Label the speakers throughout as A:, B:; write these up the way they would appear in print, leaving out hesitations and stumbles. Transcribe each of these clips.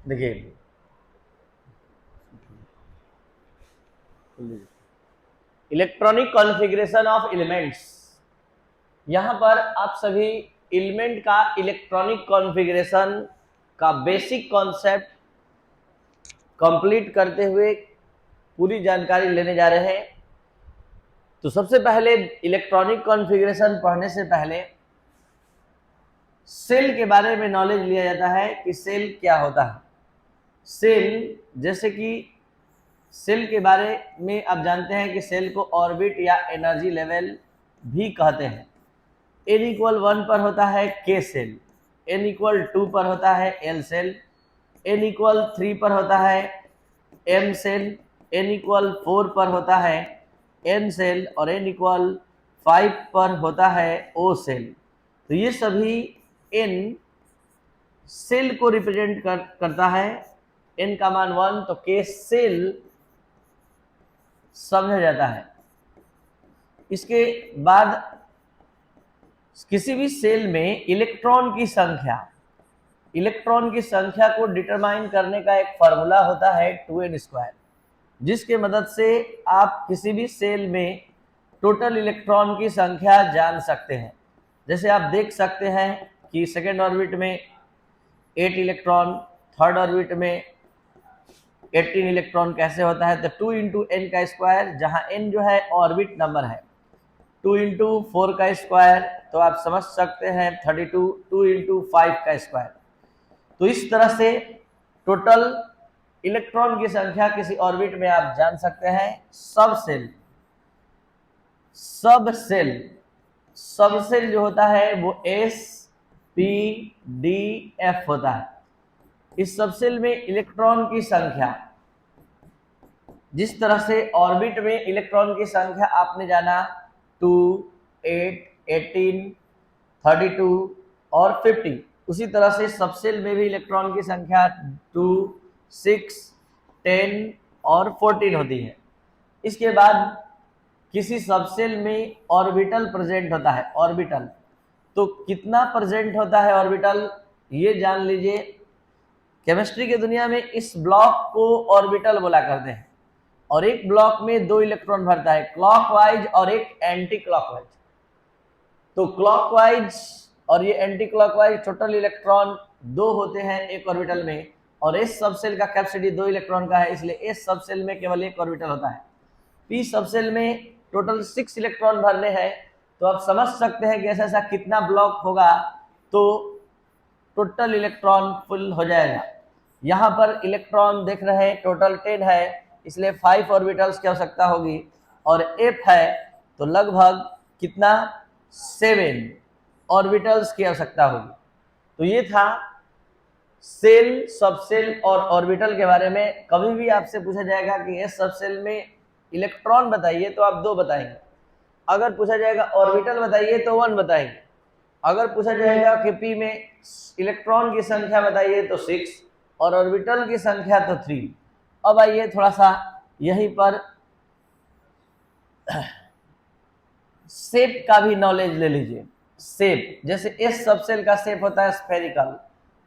A: देखिए, electronic configuration of elements, यहां पर आप सभी एलिमेंट का इलेक्ट्रॉनिक कॉन्फ़िगरेशन का बेसिक कॉन्सेप्ट कंप्लीट करते हुए पूरी जानकारी लेने जा रहे हैं। तो सबसे पहले इलेक्ट्रॉनिक कॉन्फ़िगरेशन पढ़ने से पहले सेल के बारे में नॉलेज लिया जाता है कि सेल क्या होता है। सेल, जैसे कि सेल के बारे में आप जानते हैं कि सेल को ऑर्बिट या एनर्जी लेवल भी कहते हैं। n=1 पर होता है के सेल, n=2 पर होता है एल सेल, n=3 पर होता है एम सेल, n=4 पर होता है एन सेल और n=5 पर होता है ओ सेल। तो ये सभी n सेल को रिप्रेजेंट करता है। n का मान 1 तो के सेल समझा जाता है। इसके बाद किसी भी सेल में इलेक्ट्रॉन की संख्या को डिटरमाइन करने का एक फार्मूला होता है 2n², जिसके मदद से आप किसी भी सेल में टोटल इलेक्ट्रॉन की संख्या जान सकते हैं। जैसे आप देख सकते हैं कि सेकेंड ऑर्बिट में 8 इलेक्ट्रॉन, थर्ड ऑर्बिट में 18 इलेक्ट्रॉन कैसे होता है, तो 2 इंटू एन का स्क्वायर, जहां n जो है ऑर्बिट नंबर है, 2 इंटू 4 का स्क्वायर, तो आप समझ सकते हैं 32, 2 इंटू 5 का स्क्वायर। तो इस तरह से टोटल इलेक्ट्रॉन की संख्या किसी ऑर्बिट में आप जान सकते हैं। सब सेल जो होता है वो s p d f होता है। इस सब सेल में इलेक्ट्रॉन की संख्या, जिस तरह से ऑर्बिट में इलेक्ट्रॉन की संख्या आपने जाना 2, 8, 18, 32 और 50, उसी तरह से सब सेल में भी इलेक्ट्रॉन की संख्या 2, 6, 10 और 14 होती है। इसके बाद किसी सबसेल में ऑर्बिटल प्रेजेंट होता है। ऑर्बिटल तो कितना प्रेजेंट होता है ऑर्बिटल, ये जान लीजिए। केमिस्ट्री की दुनिया में इस ब्लॉक को ऑर्बिटल बोला करते हैं, और एक ब्लॉक में 2 इलेक्ट्रॉन भरता है, क्लॉकवाइज और एक एंटी क्लॉकवाइज। तो क्लॉकवाइज और ये एंटी क्लॉकवाइज टोटल इलेक्ट्रॉन 2 होते हैं एक ऑर्बिटल में, और एस सबसेल का कैपेसिटी 2 इलेक्ट्रॉन का है, इसलिए एस सबसेल में केवल एक ऑर्बिटल होता है। पी सबसेल में टोटल 6 इलेक्ट्रॉन भरने हैं। तो आप समझ सकते हैं कि ऐसा ऐसा कितना ब्लॉक होगा तो टोटल इलेक्ट्रॉन फुल हो जाएगा। यहाँ पर इलेक्ट्रॉन देख रहे हैं टोटल 10 है, इसलिए 5 ऑर्बिटल्स की आवश्यकता होगी, और एफ है तो लगभग कितना 7 ऑर्बिटल्स की आवश्यकता होगी। तो ये था सेल, सबसेल और ऑर्बिटल के बारे में। कभी भी आपसे पूछा जाएगा कि एस सबसेल में इलेक्ट्रॉन बताइए तो आप 2 बताएंगे, अगर पूछा जाएगा ऑर्बिटल बताइए तो 1 बताएंगे, अगर पूछा जाएगा कि पी में इलेक्ट्रॉन की संख्या बताइए तो 6 और ऑर्बिटल की संख्या तो 3। अब आइए थोड़ा सा यहीं पर शेप का भी नॉलेज ले लीजिए। शेप, जैसे एस सबसेल का शेप होता है स्फेरिकल,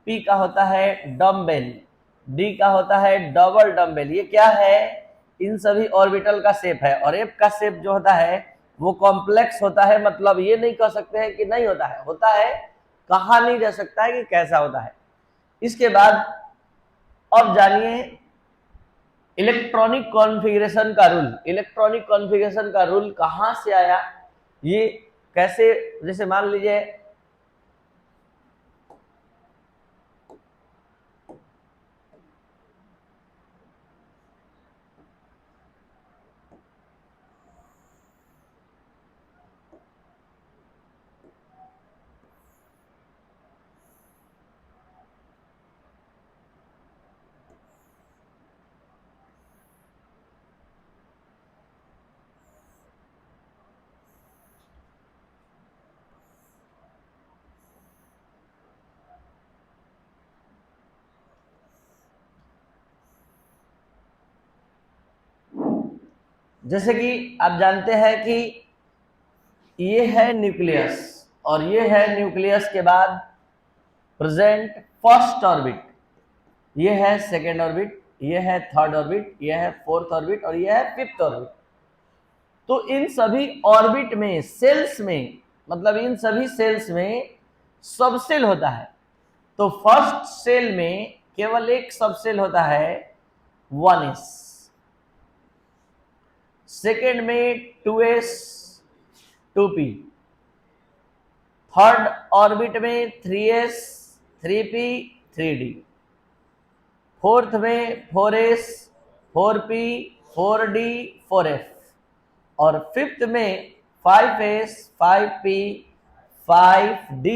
A: पी का होता है डम्बेल, डी का होता है डबल डम्बेल। ये क्या है, इन सभी ऑर्बिटल का शेप है। और एफ का शेप जो होता है वो कॉम्प्लेक्स होता है, मतलब ये नहीं कह सकते हैं कि नहीं होता है, होता है, कहा नहीं जा सकता है कि कैसा होता है। इसके बाद अब जानिए इलेक्ट्रॉनिक कॉन्फ़िगरेशन का रूल। इलेक्ट्रॉनिक कॉन्फ़िगरेशन का रूल कहां से आया, ये कैसे, जैसे मान लीजिए जैसे कि आप जानते हैं कि ये है न्यूक्लियस और ये है न्यूक्लियस के बाद प्रेजेंट फर्स्ट ऑर्बिट। ये है सेकेंड ऑर्बिट, ये है थर्ड ऑर्बिट, ये है फोर्थ ऑर्बिट और ये है फिफ्थ ऑर्बिट। तो इन सभी ऑर्बिट में सेल्स में, मतलब इन सभी सेल्स में सब सेल होता है। तो फर्स्ट सेल में केवल एक सब सेल होता है 1s, सेकेंड में 2s 2p, थर्ड ऑर्बिट में 3s 3p 3d, फोर्थ में 4s 4p 4d 4f, और फिफ्थ में 5s 5p 5d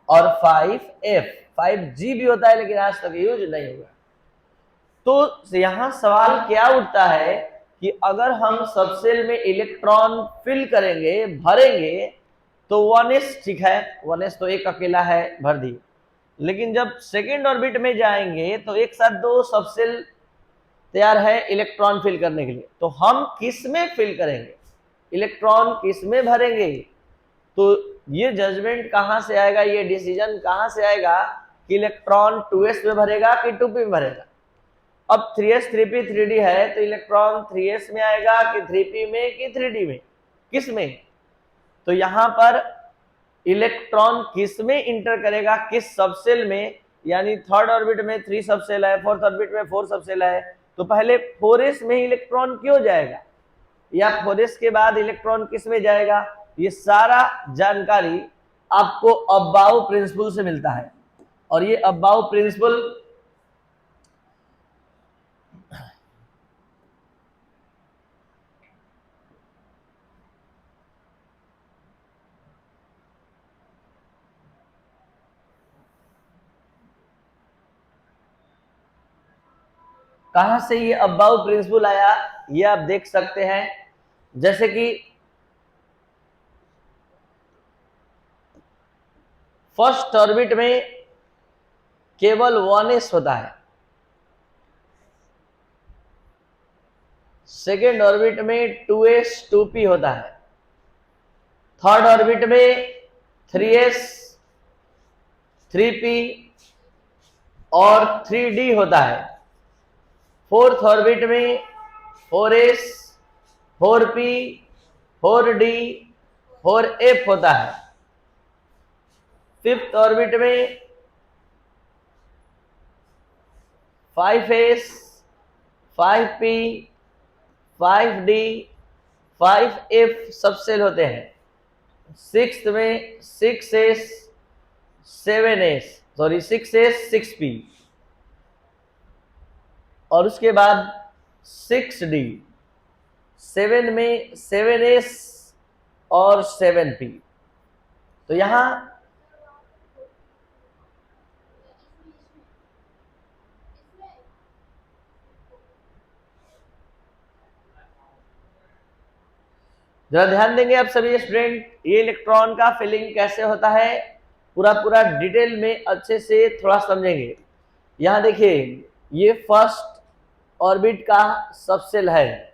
A: और 5f। 5g भी होता है लेकिन आज तक यूज नहीं हुआ। तो यहाँ सवाल क्या उठता है कि अगर हम सबसेल में इलेक्ट्रॉन फिल करेंगे, भरेंगे, तो 1s ठीक है, 1s तो एक अकेला है, भर दी। लेकिन जब सेकेंड ऑर्बिट में जाएंगे तो एक साथ दो सबसेल तैयार है इलेक्ट्रॉन फिल करने के लिए। तो हम किस में फिल करेंगे, इलेक्ट्रॉन किस में भरेंगे? तो ये जजमेंट कहां से आएगा, ये डिसीजन कहां से आएगा कि इलेक्ट्रॉन 2s में भरेगा कि 2p में भरेगा? अब 3s 3p 3d है तो इलेक्ट्रॉन 3s में आएगा कि 3p में कि 3d में, किस में? तो यहां पर इलेक्ट्रॉन किस में इंटर करेगा, किस सबसेल में? यानी थर्ड ऑर्बिट में 3 सबसेल है, फोर्थ ऑर्बिट में 4 सबसेल है, तो पहले 4s में इलेक्ट्रॉन क्यों जाएगा, या 4s के बाद इलेक्ट्रॉन किस में जाएगा? ये सारा जानकारी आपको अबाउ प्रिंसिपल से मिलता है। और ये अबाउ प्रिंसिपल कहां से ये अबाउ प्रिंसिपल आया, ये आप देख सकते हैं। जैसे कि फर्स्ट ऑर्बिट में केवल 1s होता है, सेकेंड ऑर्बिट में 2s 2p होता है, थर्ड ऑर्बिट में 3s 3p और 3d होता है, फोर्थ ऑर्बिट में 4s 4p 4d 4f होता है, फिफ्थ ऑर्बिट में 5s 5p 5d 5f subshell होते हैं, सिक्स्थ में 6s 7s 6s 6p, और उसके बाद 6d 7 में 7s और 7p। तो यहां जरा ध्यान देंगे आप सभी स्टूडेंट, ये इलेक्ट्रॉन का फिलिंग कैसे होता है पूरा डिटेल में अच्छे से थोड़ा समझेंगे। यहां देखिए, ये फर्स्ट ऑर्बिट का सबसेल है,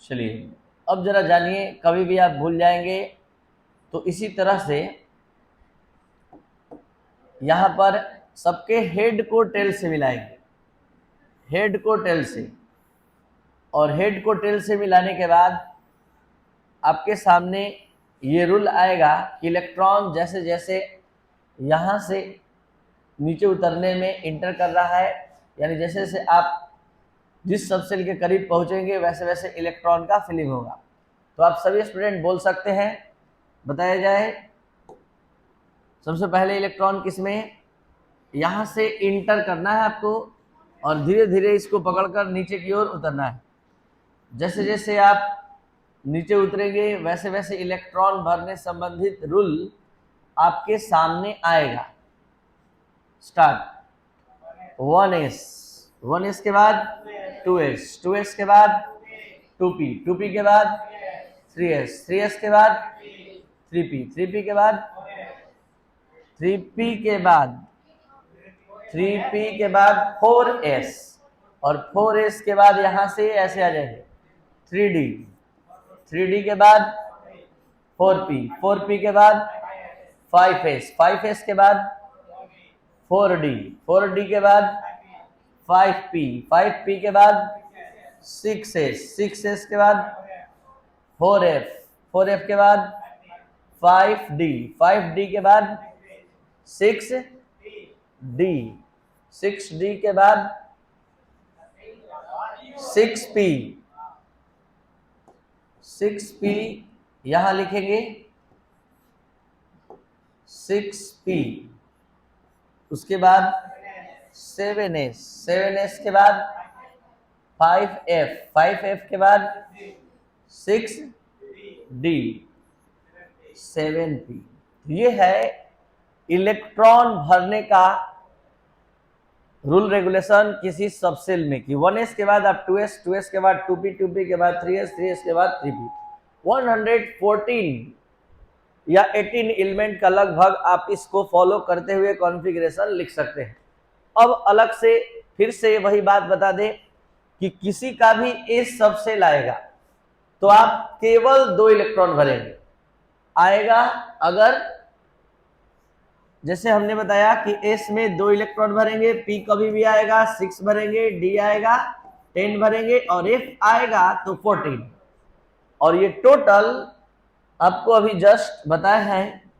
A: चलिए अब जरा जानिए, कभी भी आप भूल जाएंगे तो इसी तरह से यहां पर सबके हेड को टेल से मिलाएंगे, हेड को टेल से, और हेड को टेल से मिलाने के बाद आपके सामने ये रूल आएगा कि इलेक्ट्रॉन जैसे जैसे यहां से नीचे उतरने में इंटर कर रहा है, यानी जैसे जैसे आप जिस सबसेल के करीब पहुंचेंगे वैसे वैसे इलेक्ट्रॉन का फिलिंग होगा। तो आप सभी स्टूडेंट बोल सकते हैं, बताया जाए। सबसे पहले इलेक्ट्रॉन किसमें, यहाँ से इंटर करना है आपको और धीरे धीरे इसको पकड़कर नीचे की ओर उतरना है। जैसे जैसे आप नीचे उतरेंगे वैसे वैसे इलेक्ट्रॉन भरने संबंधित रूल आपके सामने आएगा। स्टार्ट। 1s, 1s के बाद 2s, 2s के बाद 2p, 2p के बाद 3s, 3s के बाद 3p, 3p के बाद 3p के बाद 3p के बाद 4s और 4s के बाद यहां से ऐसे आ जाएंगे 3d, 3d के बाद 4p, 4p के बाद 5s, 5s के बाद 4d, 4d के बाद 5p, 5p के बाद 6s, 6s के बाद 4f, 4f के बाद 5d, 5d के बाद 6d, 6d के बाद 6p, 6p यहां लिखेंगे 6p, उसके बाद 7s, 7s के बाद 5f, 5f के बाद 6d, 7p। ये है इलेक्ट्रॉन भरने का रूल रेगुलेशन किसी सबसेल में कि 1s के बाद आप 2s, 2s के बाद 2p, 2p के बाद 3s, 3s के बाद 3p। 114 या 18 एलिमेंट का लगभग आप इसको फॉलो करते हुए कॉन्फ़िगरेशन लिख सकते हैं। अब अलग से फिर से वही बात बता दें कि किसी का भी एस सबसेल आएगा तो आप केवल 2 इलेक्ट्रॉन भरेंगे। आएगा अगर जैसे हमने बताया कि एस में 2 इलेक्ट्रॉन भरेंगे, पी कभी भी आएगा 6 भरेंगे, डी आएगा 10 भरेंगे और एफ आएगा तो 14। और ये टोटल आपको अभी जस्ट बताए हैं,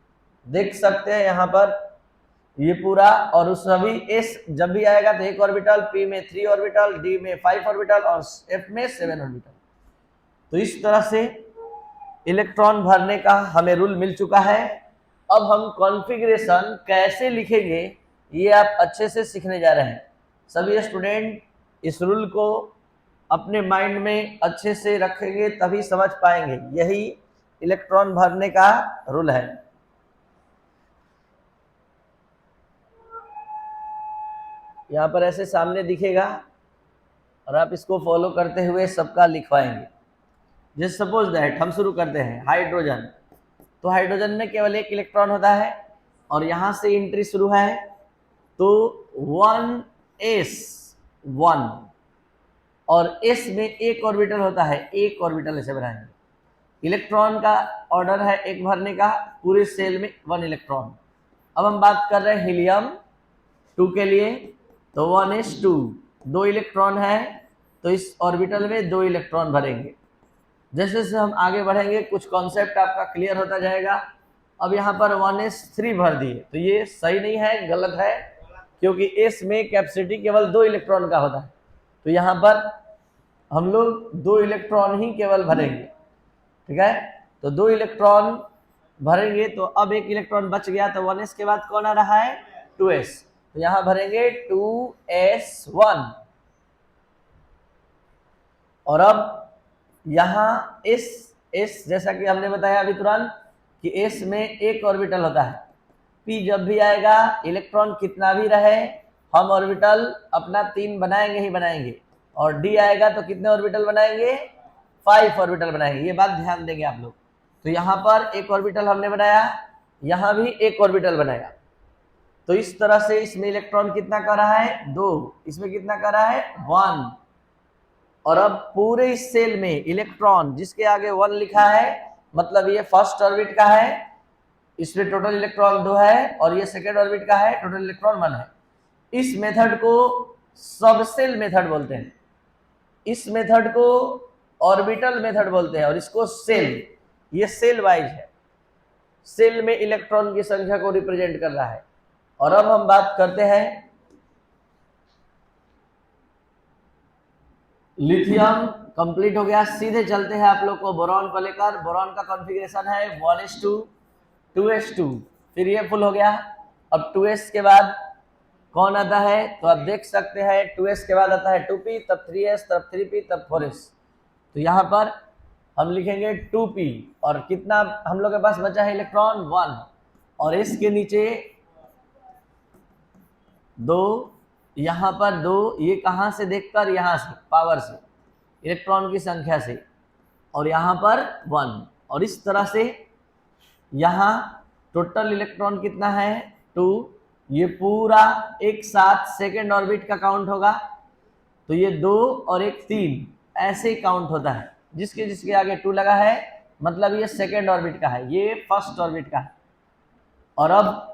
A: देख सकते हैं यहाँ पर ये पूरा। और उस सभी एस जब भी आएगा तो 1 ऑर्बिटल, पी में 3 ऑर्बिटल, डी में 5 ऑर्बिटल और एफ में 7 ऑर्बिटल। तो इस तरह से इलेक्ट्रॉन भरने का हमें रूल मिल चुका है। अब हम कॉन्फ़िगरेशन कैसे लिखेंगे ये आप अच्छे से सीखने जा रहे हैं। सभी स्टूडेंट इस रूल को अपने माइंड में अच्छे से रखेंगे तभी समझ पाएंगे। यही इलेक्ट्रॉन भरने का रूल है। यहाँ पर ऐसे सामने दिखेगा और आप इसको फॉलो करते हुए सबका लिखवाएंगे। जैसे सपोज दैट हम शुरू करते हैं हाइड्रोजन, तो हाइड्रोजन में केवल 1 इलेक्ट्रॉन होता है और यहाँ से एंट्री शुरू है तो 1s1 और s में 1 ऑर्बिटल होता है, 1 ऑर्बिटल ऐसे बनाएंगे। इलेक्ट्रॉन का ऑर्डर है 1 भरने का, पूरे सेल में 1 इलेक्ट्रॉन। अब हम बात कर रहे हैं हीलियम 2 के लिए, तो 1s2 2 इलेक्ट्रॉन है तो इस ऑर्बिटल में 2 इलेक्ट्रॉन भरेंगे। जैसे जैसे हम आगे बढ़ेंगे कुछ कॉन्सेप्ट आपका क्लियर होता जाएगा। अब यहाँ पर 1s3 भर दिए तो ये सही नहीं है, गलत है, क्योंकि s में कैपेसिटी केवल 2 इलेक्ट्रॉन का होता है। तो यहाँ पर हम लोग 2 इलेक्ट्रॉन ही केवल भरेंगे, ठीक है। तो 2 इलेक्ट्रॉन भरेंगे तो अब 1 इलेक्ट्रॉन बच गया, तो 1s के बाद कौन आ रहा है 2s, तो यहाँ भरेंगे 2s1। और अब यहाँ s जैसा कि हमने बताया अभी तुरंत कि s में 1 ऑर्बिटल होता है। p जब भी आएगा इलेक्ट्रॉन कितना भी रहे हम ऑर्बिटल अपना 3 बनाएंगे ही बनाएंगे, और d आएगा तो कितने ऑर्बिटल बनाएंगे 5 ऑर्बिटल बनाएंगे। ये बात ध्यान देंगे आप लोग। तो यहाँ पर 1 ऑर्बिटल हमने बनाया, यहाँ भी 1 ऑर्बिटल बनाया। तो इस तरह से इसमें इलेक्ट्रॉन कितना कर रहा है 2, इसमें कितना कर रहा है 1। और अब पूरे इस सेल में इलेक्ट्रॉन जिसके आगे 1 लिखा है मतलब ये फर्स्ट ऑर्बिट का है, इसमें टोटल इलेक्ट्रॉन 2 है, और ये सेकेंड ऑर्बिट का है, टोटल इलेक्ट्रॉन 1 है। इस मेथड को सबसेल मेथड बोलते हैं, इस मेथड को ऑर्बिटल मेथड बोलते हैं, और इसको सेल, ये सेल वाइज है, सेल में इलेक्ट्रॉन की संख्या को रिप्रेजेंट कर रहा है। और अब हम बात करते हैं लिथियम, कंप्लीट हो गया। सीधे चलते हैं आप लोग को बोरॉन को लेकर। बोरॉन का कॉन्फ़िगरेशन है 1s2 2s2, फिर ये फुल हो गया। अब 2s के बाद कौन आता है, तो आप देख सकते हैं 2s के बाद आता है 2p, तब 3s, तब 3p, तब 4s। तो यहाँ पर हम लिखेंगे 2p, और कितना हम लोग के पास बचा है इलेक्ट्रॉन 1, और इसके नीचे 2, यहाँ पर 2, ये कहाँ से देखकर, यहाँ से पावर से, इलेक्ट्रॉन की संख्या से, और यहाँ पर 1, और इस तरह से यहाँ टोटल इलेक्ट्रॉन कितना है 2। ये पूरा एक साथ सेकेंड ऑर्बिट का काउंट होगा, तो ये 2 और एक 3 ऐसे काउंट होता है। जिसके जिसके आगे 2 लगा है मतलब ये सेकेंड ऑर्बिट का है, ये फर्स्ट ऑर्बिट का है। और अब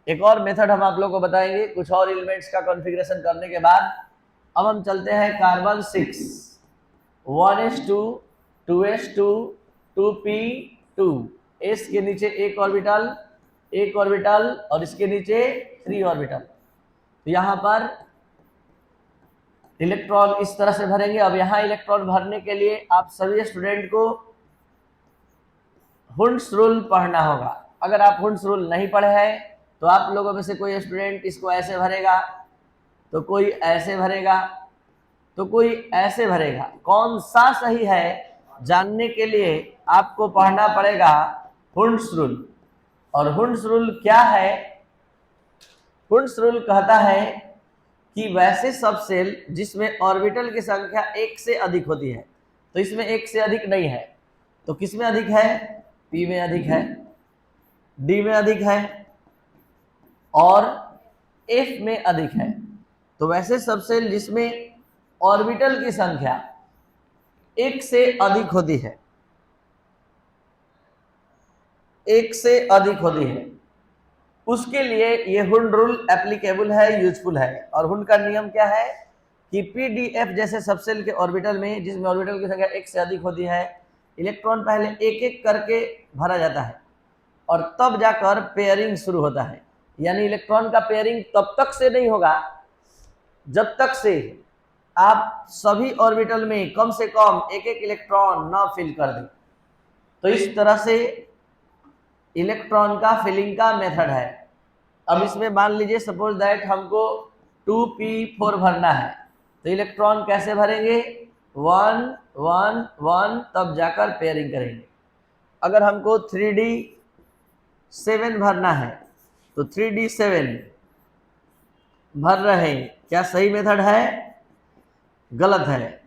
A: एक और मेथड हम आप लोग को बताएंगे कुछ और एलिमेंट्स का कॉन्फ़िगरेशन करने के बाद। अब हम चलते हैं carbon 6, 1s2 2s2 2p2, s के नीचे एक ऑर्बिटल और इसके नीचे 3 ऑर्बिटल। तो यहाँ पर इलेक्ट्रॉन इस तरह से भरेंगे। अब यहाँ इलेक्ट्रॉन भरने के लिए आप सभी स्टूडेंट को हुंड्स रूल पढ़ना होगा। अगर आप हुंड्स रूल नहीं पढ़े हैं तो आप लोगों में से कोई स्टूडेंट इसको ऐसे भरेगा, तो कोई ऐसे भरेगा, तो कोई ऐसे भरेगा। कौन सा सही है जानने के लिए आपको पढ़ना पड़ेगा हुंड्स रूल। और हुंड्स रूल क्या है? हुंड्स रूल कहता है कि वैसे सब सेल जिसमें ऑर्बिटल की संख्या 1 से अधिक होती है, तो इसमें 1 से अधिक नहीं है, तो किस में अधिक है? P में अधिक है, D में अधिक है और F में अधिक है। तो वैसे सब सेल जिसमें ऑर्बिटल की संख्या 1 से अधिक होती है, 1 से अधिक होती है, उसके लिए ये हुंड रूल एप्लीकेबल है, यूजफुल है। और हुंड का नियम क्या है कि PDF जैसे सबसेल के ऑर्बिटल में, जिसमें ऑर्बिटल की संख्या 1 से अधिक होती है, इलेक्ट्रॉन पहले एक एक करके भरा जाता है और तब जाकर पेयरिंग शुरू होता है। यानी इलेक्ट्रॉन का पेयरिंग तब तक से नहीं होगा जब तक से आप सभी ऑर्बिटल में कम से कम एक एक इलेक्ट्रॉन ना फिल कर दें। तो इस तरह से इलेक्ट्रॉन का फिलिंग का मेथड है। अब इसमें मान लीजिए सपोज दैट हमको 2p4 भरना है, तो इलेक्ट्रॉन कैसे भरेंगे? 1 1 1, तब जाकर पेयरिंग करेंगे। अगर हमको 3d7 भरना है तो 3d7 भर रहे हैं। क्या सही मेथड है? गलत है।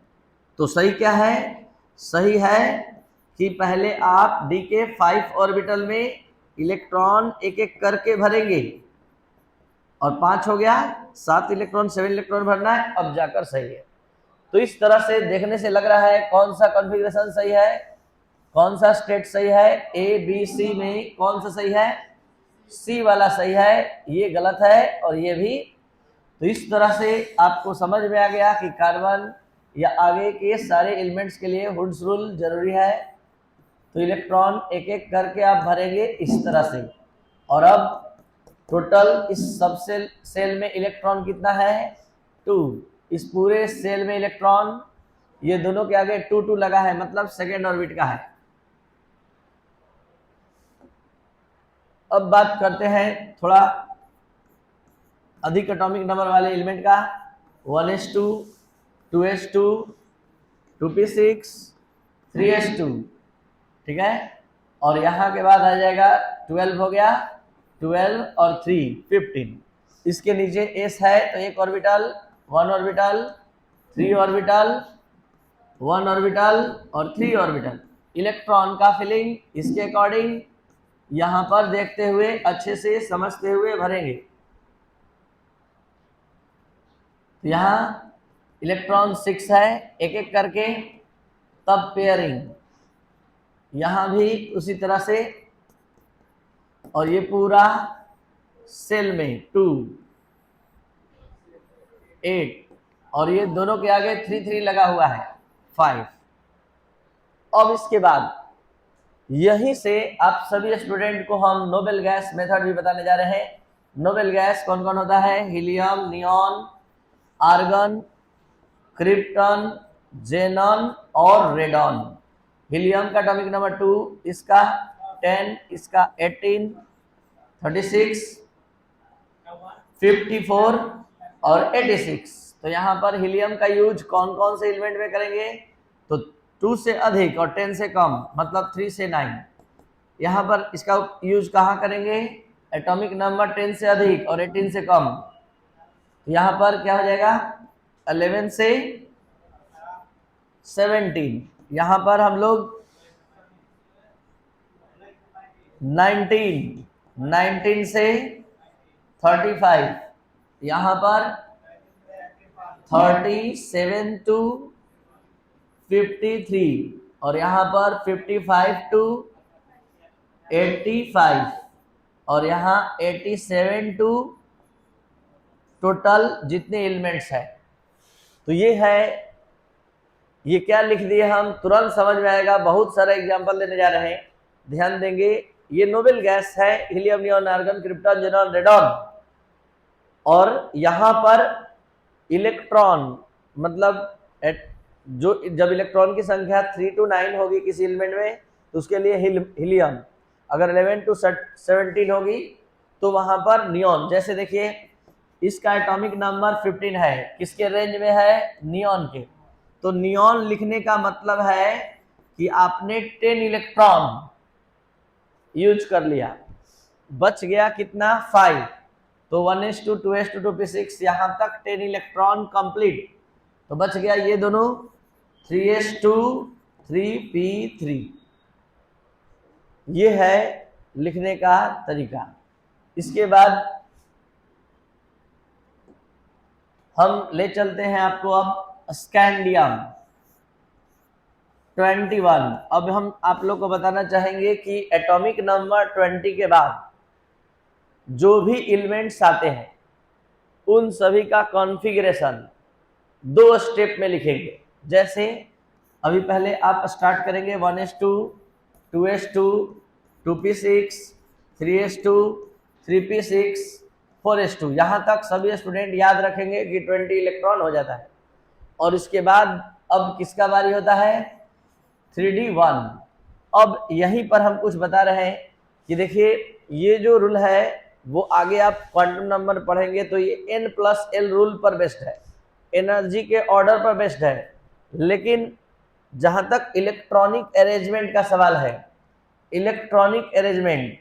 A: तो सही क्या है? सही है कि पहले आप d के 5 ऑर्बिटल में इलेक्ट्रॉन एक एक करके भरेंगे, और 5 हो गया, 7 इलेक्ट्रॉन 7 इलेक्ट्रॉन भरना है, अब जाकर सही है। तो इस तरह से देखने से लग रहा है कौन सा कॉन्फ़िगरेशन सही है, कौन सा स्टेट सही है। ABC में कौन सा सही है? C वाला सही है, ये गलत है और ये भी। तो इस तरह से आपको समझ में आ गया कि कार्बन या आगे के सारे एलिमेंट्स के लिए हुंड्स रूल जरूरी है। तो इलेक्ट्रॉन एक एक करके आप भरेंगे इस तरह से। और अब टोटल इस सब सेल में इलेक्ट्रॉन कितना है? 2। इस पूरे सेल में इलेक्ट्रॉन, ये दोनों के आगे 2 2 लगा है, मतलब सेकेंड ऑर्बिट का है। अब बात करते हैं थोड़ा अधिक एटॉमिक नंबर वाले एलिमेंट का। 1s2 2s2 2p6 3s2, ठीक है। और यहाँ के बाद आ जाएगा 12 हो गया, 12 और 3 15। इसके नीचे s है तो एक ऑर्बिटल, 1 ऑर्बिटल, 3 ऑर्बिटल, 1 ऑर्बिटल और 3 ऑर्बिटल। इलेक्ट्रॉन का फिलिंग इसके अकॉर्डिंग यहाँ पर देखते हुए, अच्छे से समझते हुए भरेंगे। तो यहाँ इलेक्ट्रॉन 6 है, एक एक करके, तब पेयरिंग, यहाँ भी उसी तरह से। और ये पूरा सेल में 2 8, और ये दोनों के आगे 3 3 लगा हुआ है 5। अब इसके बाद यहीं से आप सभी स्टूडेंट को हम नोबेल गैस मेथड भी बताने जा रहे हैं। नोबेल गैस कौन कौन होता है? Helium, neon, argon, krypton, xenon और रेडॉन। हीलियम का एटॉमिक नंबर 2, इसका 10, इसका 18, 36, 54 और 86। तो यहाँ पर हीलियम का यूज कौन कौन से एलिमेंट में करेंगे? तो 2 से अधिक और 10 से कम, मतलब 3 से 9। यहाँ पर इसका यूज कहाँ करेंगे? एटॉमिक नंबर 10 से अधिक और 18 से कम। तो यहाँ पर क्या हो जाएगा? 11 से 17। यहाँ पर हम लोग 19 से 35। यहाँ पर 37 टू 53 और यहाँ पर 55 टू 85 और यहाँ 87 टू टोटल जितने एलिमेंट्स हैं। तो ये है, ये क्या लिख दिए हम, तुरंत समझ में आएगा। बहुत सारे एग्जाम्पल देने जा रहे हैं, ध्यान देंगे। ये नोबेल गैस है, helium, neon, argon, krypton, xenon, radon. और यहाँ पर इलेक्ट्रॉन, मतलब जो जब इलेक्ट्रॉन की संख्या 3 to 9 होगी किसी एलिमेंट में तो उसके लिए हीलियम, अगर 11 to 17 होगी तो वहां पर नियॉन। जैसे देखिए इसका एटॉमिक नंबर 15 है, किसके रेंज में है? नियॉन के। तो नियॉन लिखने का मतलब है कि आपने 10 इलेक्ट्रॉन यूज कर लिया, बच गया कितना? 5। तो 1s2 2s2 2p6 यहां तक 10 इलेक्ट्रॉन कंप्लीट। तो बच गया ये दोनों 3s2 3p3। ये है लिखने का तरीका। इसके बाद हम ले चलते हैं आपको अब स्कैंडियम 21। अब हम आप लोग को बताना चाहेंगे कि एटॉमिक नंबर 20 के बाद जो भी एलिमेंट्स आते हैं उन सभी का कॉन्फ़िगरेशन 2 स्टेप में लिखेंगे। जैसे अभी पहले आप स्टार्ट करेंगे 1s2 2s2 2p6 3s2 3p6 4s2। यहाँ तक सभी स्टूडेंट याद रखेंगे कि 20 इलेक्ट्रॉन हो जाता है। और इसके बाद अब किसका बारी होता है? 3d1। अब यहीं पर हम कुछ बता रहे हैं कि देखिए ये जो रूल है वो आगे आप क्वांटम नंबर पढ़ेंगे तो ये n+l रूल पर बेस्ड है, एनर्जी के ऑर्डर पर बेस्ड है। लेकिन जहां तक इलेक्ट्रॉनिक अरेंजमेंट का सवाल है, इलेक्ट्रॉनिक अरेंजमेंट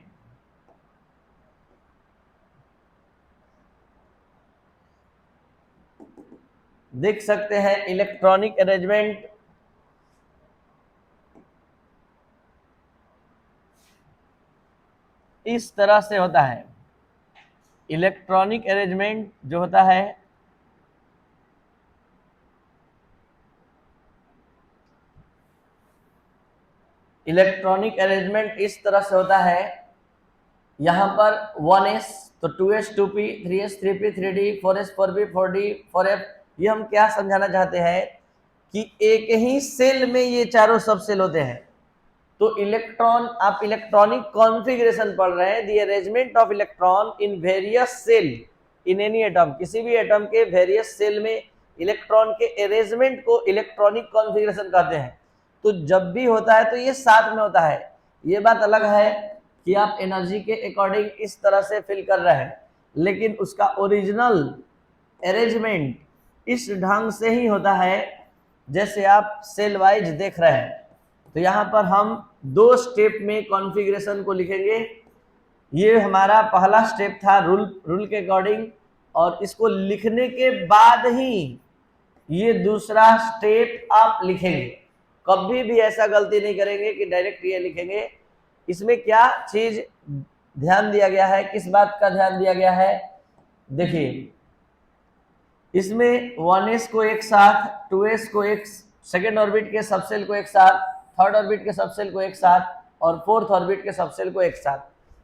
A: देख सकते हैं, इलेक्ट्रॉनिक अरेंजमेंट इस तरह से होता है। इलेक्ट्रॉनिक अरेंजमेंट जो होता है इलेक्ट्रॉनिक अरेंजमेंट इस तरह से होता है। यहां पर 1s तो 2s 2p 3s 3p 3d 4s 4p 4d 4f। ये हम क्या समझाना चाहते हैं कि एक ही सेल में ये चारों सब सेल होते हैं। तो इलेक्ट्रॉन, आप इलेक्ट्रॉनिक कॉन्फ़िगरेशन पढ़ रहे हैं, the arrangement of electron in various shell in any atom. किसी भी एटम के वेरियस सेल में इलेक्ट्रॉन के अरेंजमेंट को इलेक्ट्रॉनिक कॉन्फ़िगरेशन कहते हैं। तो जब भी होता है तो ये साथ में होता है। ये बात अलग है कि आप एनर्जी के अकॉर्डिंग इस तरह से फिल कर रहे हैं, लेकिन उसका ओरिजिनल अरेंजमेंट इस ढंग से ही होता है जैसे आप सेल वाइज देख रहे हैं। तो यहाँ पर हम 2 स्टेप में कॉन्फ़िगरेशन को लिखेंगे। ये हमारा पहला स्टेप था रूल के अकॉर्डिंग, और इसको लिखने के बाद ही ये दूसरा स्टेप आप लिखेंगे। कभी भी ऐसा गलती नहीं करेंगे कि डायरेक्ट ये लिखेंगे। इसमें क्या चीज ध्यान दिया गया है, किस बात का ध्यान दिया गया है? देखिए इसमें 1s को एक साथ, 2s को एक सेकेंड ऑर्बिट के सबसेल को एक साथ, थर्ड ऑर्बिट के सबसेल को एक साथ और फोर्थ ऑर्बिट के सबसेल को एक साथ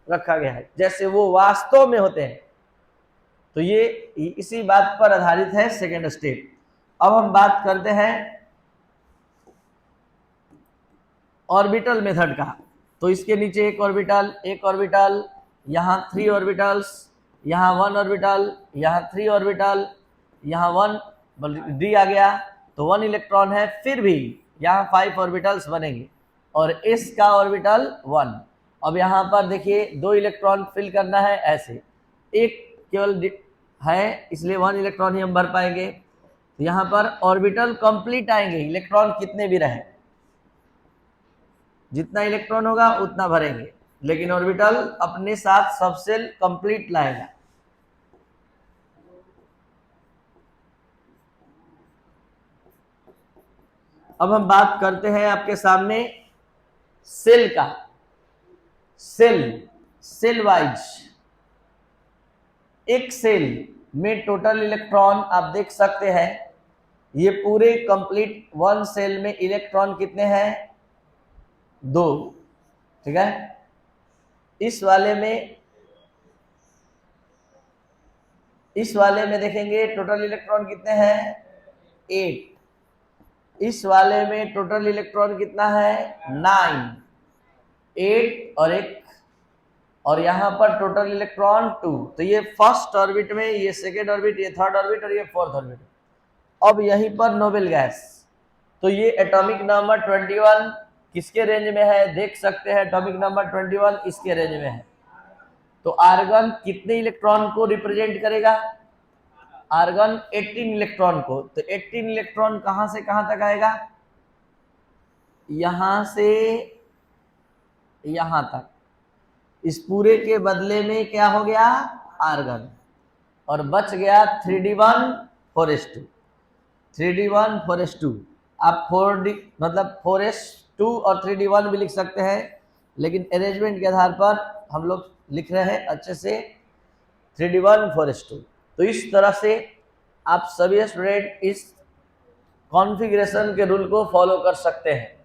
A: रखा गया है जैसे वो वास्तव में होते हैं। तो ये इसी बात पर आधारित है सेकेंड स्टेप। अब हम बात करते हैं ऑर्बिटल मेथड का। तो इसके नीचे एक ऑर्बिटल, यहाँ 3 ऑर्बिटल्स, यहाँ 1 ऑर्बिटल, यहाँ 3 ऑर्बिटल, यहाँ 1 डी आ गया तो 1 इलेक्ट्रॉन है, फिर भी यहाँ 5 ऑर्बिटल्स बनेंगे और s का ऑर्बिटल 1। अब यहाँ पर देखिए 2 इलेक्ट्रॉन फिल करना है, ऐसे एक केवल है इसलिए 1 इलेक्ट्रॉन ही हम भर पाएंगे। तो यहाँ पर ऑर्बिटल कंप्लीट आएंगे, इलेक्ट्रॉन कितने भी रहे, जितना इलेक्ट्रॉन होगा उतना भरेंगे, लेकिन ऑर्बिटल अपने साथ सबसेल कंप्लीट लाएगा। अब हम बात करते हैं आपके सामने सेल का। सेल वाइज एक सेल में टोटल इलेक्ट्रॉन आप देख सकते हैं, ये पूरे कंप्लीट 1 सेल में इलेक्ट्रॉन कितने हैं, 2, ठीक है। इस वाले में देखेंगे टोटल इलेक्ट्रॉन कितने हैं, 8। इस वाले में टोटल इलेक्ट्रॉन कितना है, 9, 8 और 1, और यहाँ पर टोटल इलेक्ट्रॉन 2। तो ये फर्स्ट ऑर्बिट में, ये सेकेंड ऑर्बिट, ये थर्ड ऑर्बिट और ये फोर्थ ऑर्बिट। अब यहीं पर नोबेल गैस, तो ये एटॉमिक नंबर 21 किसके रेंज में है, देख सकते हैं एटॉमिक नंबर 21 इसके रेंज में है। तो आर्गन कितने इलेक्ट्रॉन को रिप्रेजेंट करेगा, आर्गन 18 इलेक्ट्रॉन को। तो 18 इलेक्ट्रॉन कहां से कहां तक आएगा, यहां से यहां तक। इस पूरे के बदले में क्या हो गया, आर्गन, और बच गया 3d1 4s2, 3d1 4s2। आप 4d मतलब 4s2 और 3d1 भी लिख सकते हैं, लेकिन अरेंजमेंट के आधार पर हम लोग लिख रहे हैं अच्छे से 3d1 4s2। तो इस तरह से आप सभी स्टूडेंट इस कॉन्फ़िगरेशन के रूल को फॉलो कर सकते हैं।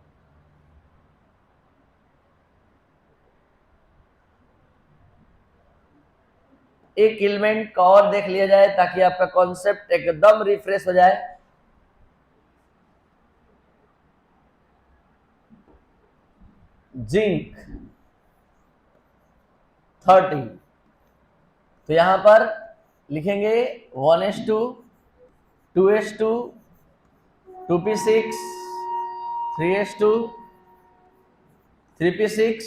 A: एक एलिमेंट का और देख लिया जाए ताकि आपका कॉन्सेप्ट एकदम रिफ्रेश हो जाए। जिंक 30, तो यहां पर लिखेंगे 1s2, 2s2, 2p6, 3s2, 3p6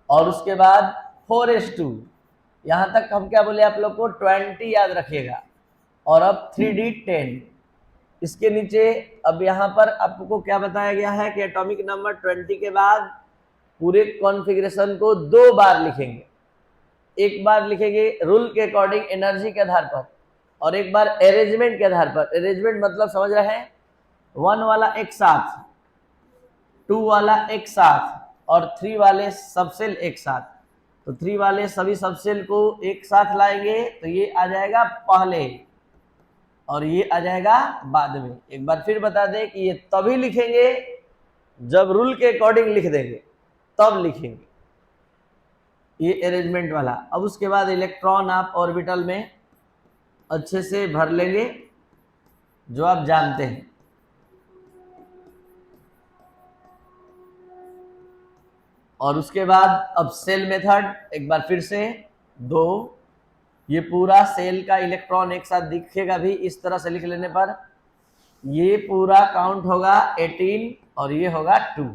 A: और उसके बाद 4s2। यहां तक हम क्या बोले आप लोग को, 20 याद रखिएगा। और अब 3d10, इसके नीचे अब यहां पर आपको क्या बताया गया है कि एटॉमिक नंबर 20 के बाद पूरे कॉन्फ़िगरेशन को 2 बार लिखेंगे। एक बार लिखेंगे रूल के अकॉर्डिंग एनर्जी के आधार पर, और एक बार अरेंजमेंट के आधार पर। अरेंजमेंट मतलब समझ रहे हैं, 1 वाला एक साथ, 2 वाला एक साथ और 3 वाले सबसेल एक साथ। तो 3 वाले सभी सबसेल को एक साथ लाएंगे तो ये आ जाएगा पहले और ये आ जाएगा बाद में। एक बार फिर बता दें कि ये तभी लिखेंगे जब रूल के अकॉर्डिंग लिख देंगे, तब लिखेंगे ये अरेंजमेंट वाला। अब उसके बाद इलेक्ट्रॉन आप ऑर्बिटल में अच्छे से भर लेंगे जो आप जानते हैं। और उसके बाद अब सेल मेथड एक बार फिर से 2, ये पूरा सेल का इलेक्ट्रॉन एक साथ दिखेगा भी इस तरह से लिख लेने पर। ये पूरा काउंट होगा 18 और ये होगा 2।